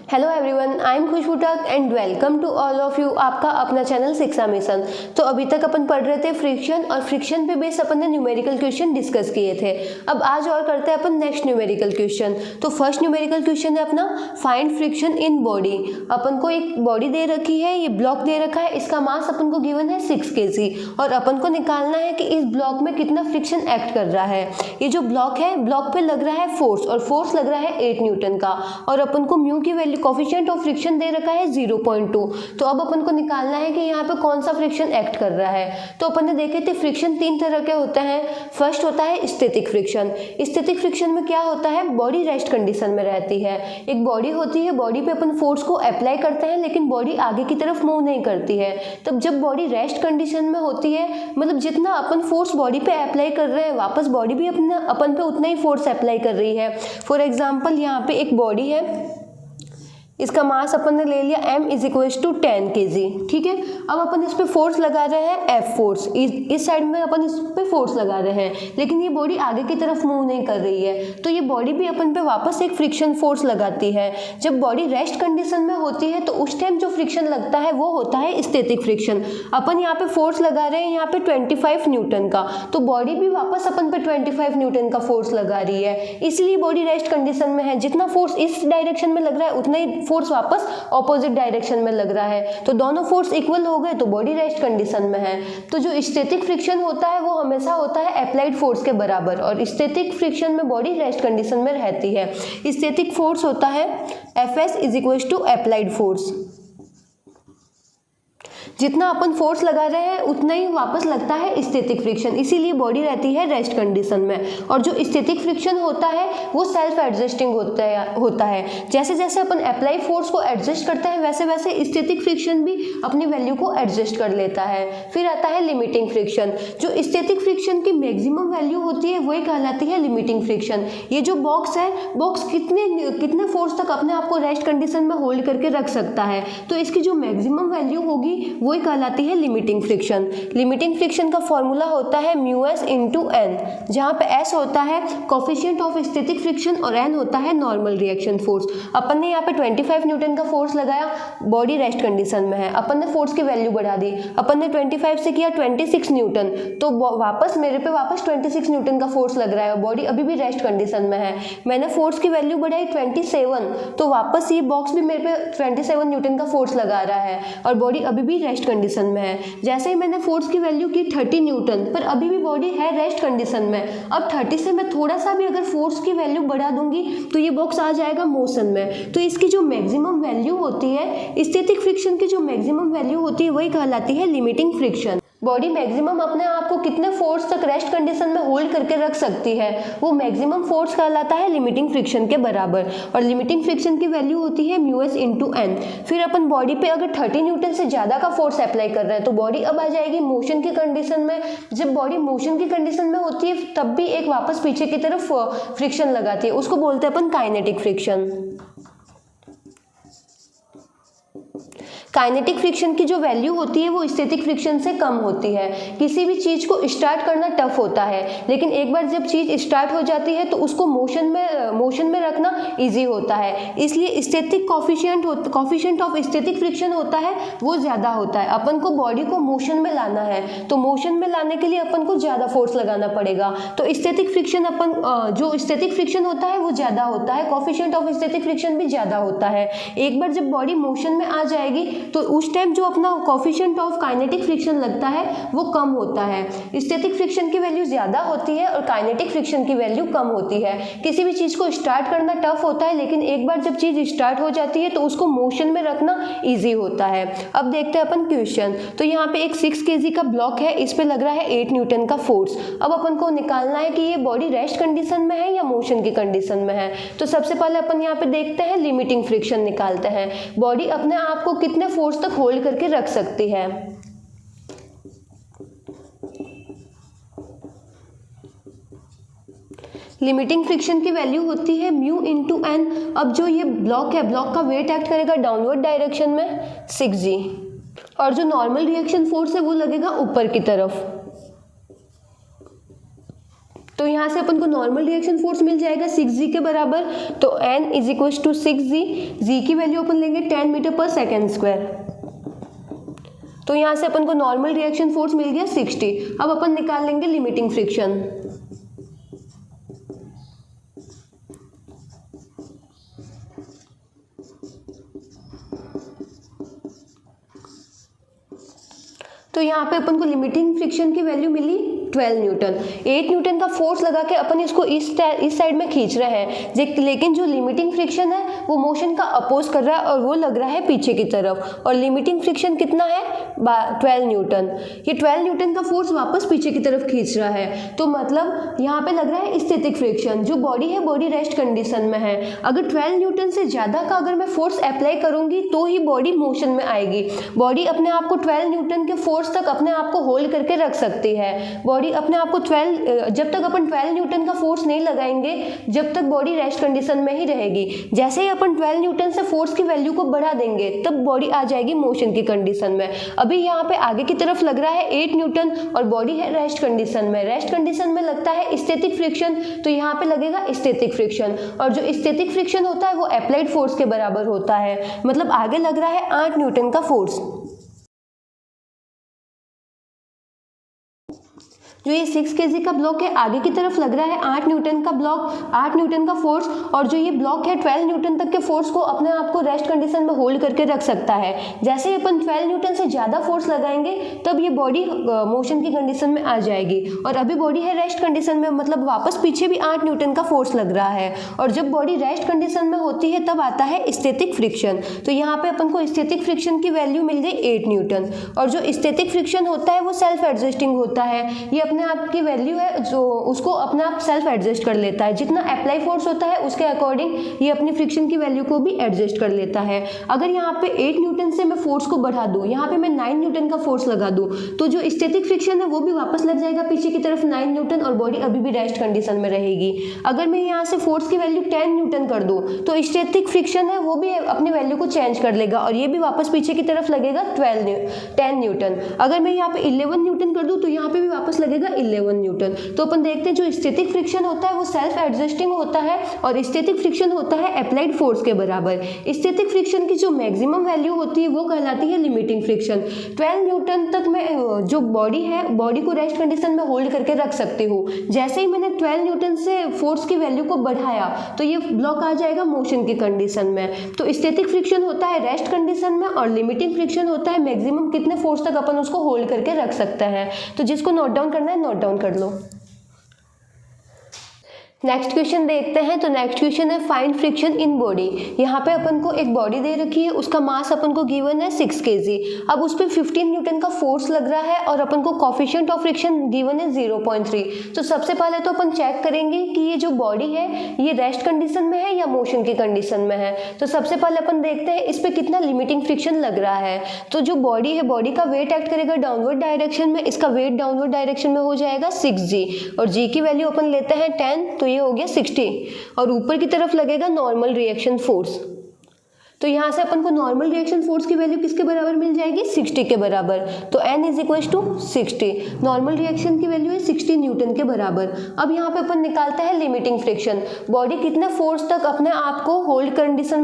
Hello everyone, I am Khushboo Tak and welcome to all of you. आपका अपना channel शिक्षा mission. तो अभी तक अपन पढ़ रहे थे फ्रिक्शन और फ्रिक्शन पे बेस अपन ने न्यूमेरिकल क्वेश्चन डिस्कस किए थे। अब आज और करते हैं अपन नेक्स्ट न्यूमेरिकल क्वेश्चन। तो फर्स्ट न्यूमेरिकल क्वेश्चन है अपना फाइंड फ्रिक्शन इन बॉडी। अपन को एक बॉडी दे रखी है, ये ब्लॉक दे रखा है, इसका मास अपन को गिवन है 6 kg और अपन को निकालना है कि इस ब्लॉक में कितना फ्रिक्शन एक्ट कर रहा है। ये जो ब्लॉक है, ब्लॉक पे लग रहा है फोर्स और फोर्स लग रहा है 8 न्यूटन का और अपन को म्यू की वैल्यू कोफिशिएंट ऑफ फ्रिक्शन दे रखा है 0.2। तो अब अपन को निकालना है कि यहाँ पे कौन सा फ्रिक्शन एक्ट कर रहा है। तो अपन ने देखे थे फ्रिक्शन 3 तरह के होते हैं। फर्स्ट होता है स्टैटिक फ्रिक्शन। स्टैटिक फ्रिक्शन में क्या होता है, बॉडी रेस्ट कंडीशन में रहती है। एक बॉडी होती है, बॉडी पे अपन फोर्स को अप्लाई करते हैं लेकिन बॉडी आगे की तरफ मूव नहीं करती है। तब जब बॉडी रेस्ट कंडीशन में होती है, मतलब जितना अपन फोर्स बॉडी पे अप्लाई कर रहे हैं वापस बॉडी भी अपन पे उतना ही फोर्स अप्लाई कर रही है। फॉर एग्जाम्पल यहाँ पे एक बॉडी है, इसका मास अपन ने ले लिया m is equal to 10 kg। ठीक है, अब अपन इस पे फोर्स लगा रहे हैं F फोर्स, इस साइड में अपन इस पे फोर्स लगा रहे हैं लेकिन ये बॉडी आगे की तरफ मूव नहीं कर रही है। तो ये बॉडी भी अपन पे वापस एक फ्रिक्शन फोर्स लगाती है। जब बॉडी रेस्ट कंडीशन में होती है तो उस टाइम जो फ्रिक्शन लगता है वो होता है स्टैटिक फ्रिक्शन। अपन यहाँ पे फोर्स लगा रहे हैं यहाँ पे 25 न्यूटन का, तो बॉडी भी वापस अपन पे 25 न्यूटन का फोर्स लगा रही है, इसलिए बॉडी रेस्ट कंडीशन में है। जितना फोर्स इस डायरेक्शन में लग रहा है उतना ही फोर्स वापस ऑपोजिट डायरेक्शन में लग रहा है, तो दोनों फोर्स इक्वल हो गए तो बॉडी रेस्ट कंडीशन में है। तो जो स्टैटिक फ्रिक्शन होता है वो हमेशा होता है अप्लाइड फोर्स के बराबर और स्टैटिक फ्रिक्शन में बॉडी रेस्ट कंडीशन में रहती है। स्टैटिक फोर्स होता है Fs is equal to applied force. जितना अपन फोर्स लगा रहे हैं उतना ही वापस लगता है स्टैटिक फ्रिक्शन, इसीलिए बॉडी रहती है रेस्ट कंडीशन में। और जो स्टैटिक फ्रिक्शन होता है वो सेल्फ एडजस्टिंग होता है। जैसे जैसे अपन अप्लाई फोर्स को एडजस्ट करते हैं वैसे वैसे स्टैटिक फ्रिक्शन भी अपनी वैल्यू को एडजस्ट कर लेता है। फिर आता है लिमिटिंग फ्रिक्शन। जो स्टैटिक फ्रिक्शन की मैक्सिमम वैल्यू होती है वही कहलाती है लिमिटिंग फ्रिक्शन। ये जो बॉक्स है, बॉक्स कितने फोर्स तक अपने आप को रेस्ट कंडीशन में होल्ड करके रख सकता है, तो इसकी जो मैक्सिमम वैल्यू होगी वही कहलाती है लिमिटिंग फ्रिक्शन। लिमिटिंग फ्रिक्शन का फॉर्मूला होता है μs इंटू एन, जहाँ पे s होता है कोफिशिएंट ऑफ स्टैटिक फ्रिक्शन और n होता है नॉर्मल रिएक्शन फोर्स। अपन ने यहाँ पे 25 न्यूटन का फोर्स लगाया, बॉडी रेस्ट कंडीशन में है, अपन ने फोर्स की वैल्यू बढ़ा दी, अपन ने 25 से किया 26 न्यूटन, तो वापस मेरे पे वापस 26 न्यूटन का फोर्स लग रहा है, बॉडी अभी भी रेस्ट कंडीशन में है। मैंने फोर्स की वैल्यू बढ़ाई 27, तो वापस ये बॉक्स भी मेरे पे 27 न्यूटन का फोर्स लगा रहा है और बॉडी अभी भी रेस्ट कंडीशन में है। जैसे ही मैंने फोर्स की वैल्यू की 30 न्यूटन, पर अभी भी बॉडी है रेस्ट कंडीशन में। अब 30 से मैं थोड़ा सा भी अगर फोर्स की वैल्यू बढ़ा दूंगी तो ये बॉक्स आ जाएगा मोशन में। तो इसकी जो मैक्सिमम वैल्यू होती है, स्टैटिक फ्रिक्शन की जो मैक्सिमम वैल्यू होती है वही कहलाती है लिमिटिंग फ्रिक्शन। बॉडी मैक्सिमम अपने आप को कितने फोर्स तक रेस्ट कंडीशन में होल्ड करके रख सकती है, वो मैक्सिमम फोर्स कहलाता है लिमिटिंग फ्रिक्शन के बराबर और लिमिटिंग फ्रिक्शन की वैल्यू होती है μs इंटू एन। फिर अपन बॉडी पे अगर 30 न्यूटन से ज़्यादा का फोर्स अप्लाई कर रहे हैं तो बॉडी अब आ जाएगी मोशन की कंडीशन में। जब बॉडी मोशन की कंडीशन में होती है तब भी एक वापस पीछे की तरफ फ्रिक्शन लगाती है, उसको बोलते हैं अपन काइनेटिक फ्रिक्शन। काइनेटिक फ्रिक्शन की जो वैल्यू होती है वो स्टैटिक फ्रिक्शन से कम होती है। किसी भी चीज़ को स्टार्ट करना टफ होता है लेकिन एक बार जब चीज़ स्टार्ट हो जाती है तो उसको मोशन में रखना इजी होता है, इसलिए static coefficient of static friction होता है वो ज़्यादा होता है। अपन को बॉडी को मोशन में लाना है तो मोशन में लाने के लिए अपन को ज़्यादा फोर्स लगाना पड़ेगा, तो स्टैटिक फ्रिक्शन जो स्टैटिक फ्रिक्शन होता है वो ज़्यादा होता है, कोफिशिएंट ऑफ स्टैटिक फ्रिक्शन भी ज़्यादा होता है। एक बार जब बॉडी मोशन में आ जाएगी तो उस टाइम जो अपना कोफिशिएंट ऑफ काइनेटिक फ्रिक्शन लगता है वो कम होता है। स्टैटिक फ्रिक्शन की वैल्यू ज़्यादा होती है और काइनेटिक फ्रिक्शन की वैल्यू कम होती है। किसी भी चीज़ को स्टार्ट करना टफ होता है लेकिन एक बार जब चीज़ स्टार्ट हो जाती है तो उसको मोशन में रखना ईजी होता है। अब देखते हैं अपन क्वेश्चन। तो यहाँ पे एक 6 kg का ब्लॉक है, इस पे लग रहा है 8 न्यूटन का फोर्स। अब अपन को निकालना है कि ये बॉडी रेस्ट कंडीशन में है या मोशन की कंडीशन में है। तो सबसे पहले अपन यहाँ पे देखते हैं लिमिटिंग फ्रिक्शन निकालते हैं। बॉडी अपने आप को कितने फोर्स तक होल्ड करके रख सकती है। लिमिटिंग फ्रिक्शन की वैल्यू होती है म्यू इंटू एन। अब जो ये ब्लॉक है, ब्लॉक का वेट एक्ट करेगा डाउनवर्ड डायरेक्शन में 6g और जो नॉर्मल रिएक्शन फोर्स है वो लगेगा ऊपर की तरफ। तो यहाँ से अपन को नॉर्मल रिएक्शन फोर्स मिल जाएगा 6g के बराबर। तो n is equal to 6g, g की वैल्यू अपन लेंगे 10 मीटर पर सेकेंड स्क्वायर। तो यहाँ से अपन को नॉर्मल रिएक्शन फोर्स मिल गया 60। अब अपन निकाल लेंगे लिमिटिंग फ्रिक्शन। तो यहाँ पे अपन को लिमिटिंग फ्रिक्शन की वैल्यू मिली 12 न्यूटन। 8 न्यूटन का फोर्स लगा के अपन इसको इस साइड में खींच रहे हैं, लेकिन जो लिमिटिंग फ्रिक्शन है वो मोशन का अपोज कर रहा है और वो लग रहा है पीछे की तरफ। और लिमिटिंग फ्रिक्शन कितना है 12 न्यूटन। ये 12 न्यूटन का फोर्स वापस पीछे की तरफ खींच रहा है, तो मतलब यहाँ पे लग रहा है स्टैटिक फ्रिक्शन। जो बॉडी है बॉडी रेस्ट कंडीशन में है। अगर 12 न्यूटन से ज़्यादा का अगर मैं फोर्स अप्लाई करूँगी तो ही बॉडी मोशन में आएगी। बॉडी अपने आप को 12 न्यूटन के फोर्स तक अपने आप को होल्ड करके रख सकती है। बॉडी अपने आप को जब तक अपन 12 न्यूटन का फोर्स नहीं लगाएंगे जब तक बॉडी रेस्ट कंडीशन में ही रहेगी। जैसे ही अपन 12 न्यूटन से फोर्स की वैल्यू को बढ़ा देंगे तब बॉडी आ जाएगी मोशन की कंडीशन में। अभी यहाँ पे आगे की तरफ लग रहा है 8 न्यूटन और बॉडी है रेस्ट कंडीशन में। रेस्ट कंडीशन में लगता है स्टैटिक फ्रिक्शन, तो यहाँ पे लगेगा स्टैटिक फ्रिक्शन। और जो स्टैटिक फ्रिक्शन होता है वो अप्लाइड फोर्स के बराबर होता है, मतलब आगे लग रहा है 8 न्यूटन का फोर्स। जो ये 6 kg का ब्लॉक है आगे की तरफ लग रहा है 8 न्यूटन का ब्लॉक, 8 न्यूटन का फोर्स। और जो ये ब्लॉक है 12 न्यूटन तक के फोर्स को अपने आप को रेस्ट कंडीशन में होल्ड करके रख सकता है। जैसे ही अपन 12 न्यूटन से ज़्यादा फोर्स लगाएंगे तब ये बॉडी मोशन की कंडीशन में आ जाएगी। और अभी बॉडी है रेस्ट कंडीशन में, मतलब वापस पीछे भी 8 न्यूटन का फोर्स लग रहा है। और जब बॉडी रेस्ट कंडीशन में होती है तब आता है स्टैटिक फ्रिक्शन। तो यहाँ पे अपन को स्टैटिक फ्रिक्शन की वैल्यू मिल गई 8 न्यूटन। और जो स्टैटिक फ्रिक्शन होता है वो सेल्फ एडजस्टिंग होता है। ये अपने आप की वैल्यू है जो उसको अपने आप सेल्फ एडजस्ट कर लेता है। जितना अप्लाई फोर्स होता है उसके अकॉर्डिंग ये अपनी फ्रिक्शन की वैल्यू को भी एडजस्ट कर लेता है। अगर यहाँ पे 8 न्यूटन से मैं फोर्स को बढ़ा दूँ, यहाँ पे मैं 9 न्यूटन का फोर्स लगा दूँ, तो जो स्टैटिक फ्रिक्शन है वो भी वापस लग जाएगा पीछे की तरफ 9 न्यूटन और बॉडी अभी भी रेस्ट कंडीशन में रहेगी। अगर मैं यहाँ से फोर्स की वैल्यू 10 न्यूटन कर दूँ तो स्टैटिक फ्रिक्शन है वो भी अपनी वैल्यू को चेंज कर लेगा और ये भी वापस पीछे की तरफ लगेगा 10 न्यूटन। अगर मैं यहाँ पे 11 न्यूटन कर दूँ तो यहाँ पे भी वापस लगेगा 11 न्यूटन। तो अपन देखते हैं जो स्टैटिक फ्रिक्शन होता है वो सेल्फ एडजस्टिंग होता है और स्टैटिक फ्रिक्शन होता है अप्लाइड फोर्स के बराबर। स्टैटिक फ्रिक्शन की जो मैक्सिमम वैल्यू होती है वो कहलाती है लिमिटिंग फ्रिक्शन। 12 न्यूटन तक मैं जो बॉडी है बॉडी को रेस्ट कंडीशन में होल्ड करके रख सकती हूँ। जैसे ही मैंने 12 न्यूटन से फोर्स की वैल्यू को बढ़ाया तो ये ब्लॉक आ जाएगा मोशन की कंडीशन में। तो स्टैटिक फ्रिक्शन होता है रेस्ट कंडीशन में और लिमिटिंग फ्रिक्शन होता है मैक्सिमम कितने फोर्स तक अपन उसको होल्ड करके रख सकते हैं। तो जिसको नोट डाउन करना है नोट डाउन कर लो। नेक्स्ट क्वेश्चन देखते हैं। तो नेक्स्ट क्वेश्चन है फाइंड फ्रिक्शन इन बॉडी। यहाँ पे अपन को एक बॉडी दे रखी है, उसका मास अपन को गिवन है 6 kg। अब उस पर 15 न्यूटन का फोर्स लग रहा है और अपन को कोफिशिएंट ऑफ फ्रिक्शन गिवन है 0.3। तो सबसे पहले तो अपन चेक करेंगे कि ये जो बॉडी है ये रेस्ट कंडीशन में है या मोशन की कंडीशन में है। तो सबसे पहले अपन देखते हैं इस पर कितना लिमिटिंग फ्रिक्शन लग रहा है। तो जो बॉडी है बॉडी का वेट एक्ट करेगा डाउनवर्ड डायरेक्शन में, इसका वेट डाउनवर्ड डायरेक्शन में हो जाएगा 6g और g की वैल्यू अपन लेते हैं 10, तो ये हो गया 60 और ऊपर की तरफ लगेगा नॉर्मल रिएक्शन फोर्स। तो यहाँ से अपन को नॉर्मल रिएक्शन फोर्स की वैल्यू किसके बराबर मिल जाएगी 60 के बराबर। तो n is equal to 60। Normal reaction की वैल्यू है 60 न्यूटन के बराबर। अब यहाँ पे अपन निकालते हैं लिमिटिंग फ्रिक्शन। बॉडी कितने फोर्स तक अपने आप को होल्ड कंडीशन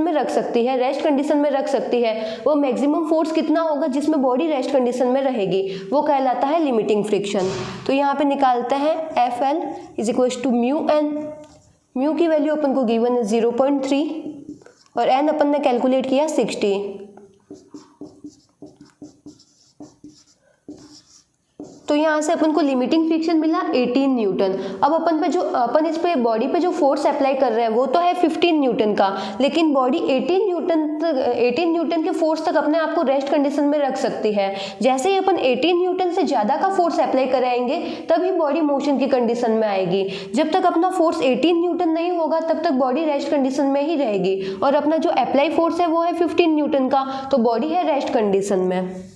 में रख सकती है, रेस्ट कंडीशन में रख सकती है। वो मैक्सिमम फोर्स कितना होगा जिसमें बॉडी रेस्ट कंडीशन में रहेगी, वो कहलाता है लिमिटिंग फ्रिक्शन। तो यहाँ पे निकालते हैं FL is equal to mu n। Mu की वैल्यू अपन को गिवन है 0.3 और n अपन ने कैलकुलेट किया 60। तो यहाँ से अपन को लिमिटिंग फ्रिक्शन मिला 18 न्यूटन। अब अपन इस पे बॉडी पे जो फोर्स अप्लाई कर रहे हैं वो तो है 15 न्यूटन का, लेकिन बॉडी 18 न्यूटन के फोर्स तक अपने आप को रेस्ट कंडीशन में रख सकती है। जैसे ही अपन 18 न्यूटन से ज़्यादा का फोर्स अप्लाई कराएंगे तभी बॉडी मोशन की कंडीशन में आएगी। जब तक अपना फोर्स 18 न्यूटन नहीं होगा तब तक बॉडी रेस्ट कंडीशन में ही रहेगी और अपना जो अप्लाई फोर्स है वो है 15 न्यूटन का, तो बॉडी है रेस्ट कंडीशन में।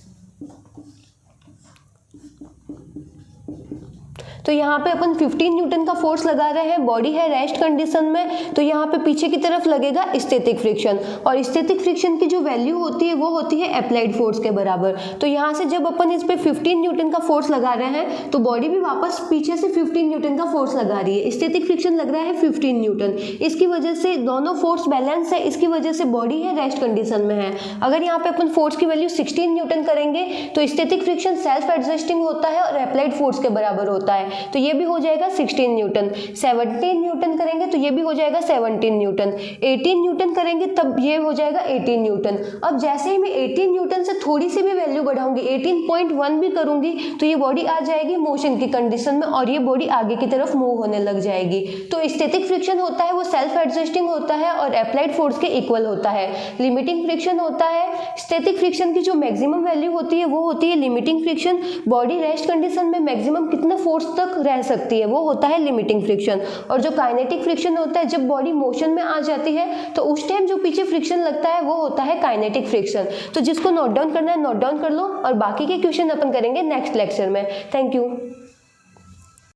तो यहाँ पे अपन 15 न्यूटन का फोर्स लगा रहे हैं, बॉडी है रेस्ट कंडीशन में, तो यहाँ पे पीछे की तरफ लगेगा स्टैटिक फ्रिक्शन, और स्टैटिक फ्रिक्शन की जो वैल्यू होती है वो होती है अप्लाइड फोर्स के बराबर। तो यहाँ से जब अपन इस पे 15 न्यूटन का फोर्स लगा रहे हैं तो बॉडी भी वापस पीछे से 15 न्यूटन का फोर्स लगा रही है, स्टैटिक फ्रिक्शन लग रहा है 15 न्यूटन। इसकी वजह से दोनों फोर्स बैलेंस है, इसकी वजह से बॉडी है रेस्ट कंडीशन में है। अगर यहाँ पे अपन फोर्स की वैल्यू 16 न्यूटन करेंगे तो स्टैटिक फ्रिक्शन सेल्फ एडजस्टिंग होता है और अप्लाइड फोर्स के बराबर होता है, तो ये भी हो जाएगा 16 न्यूटन। 17 न्यूटन करेंगे तो ये भी हो जाएगा 17 न्यूटन। 18 न्यूटन करेंगे तब ये हो जाएगा 18 न्यूटन। अब जैसे ही मैं 18 न्यूटन से थोड़ी सी भी वैल्यू बढ़ाऊंगी, 18.1 भी करूंगी, तो ये बॉडी आ जाएगी मोशन की कंडीशन में और ये बॉडी आगे की तरफ मूव होने लग जाएगी। तो स्टैटिक फ्रिक्शन होता है वो सेल्फ एडजस्टिंग होता है और अप्लाइड फोर्स के इक्वल होता है। लिमिटिंग फ्रिक्शन होता है, स्टैटिक फ्रिक्शन की जो मैक्सिमम वैल्यू होती है वो होती है limiting friction. Body rest condition में मैक्सिमम कितना फोर्स तक रह सकती है वो होता है लिमिटिंग फ्रिक्शन। और जो काइनेटिक फ्रिक्शन होता है, जब बॉडी मोशन में आ जाती है तो उस टाइम जो पीछे फ्रिक्शन लगता है वो होता है काइनेटिक फ्रिक्शन। तो जिसको नोट डाउन करना है नोट डाउन कर लो, और बाकी के क्वेश्चन अपन करेंगे नेक्स्ट लेक्चर में। Thank you.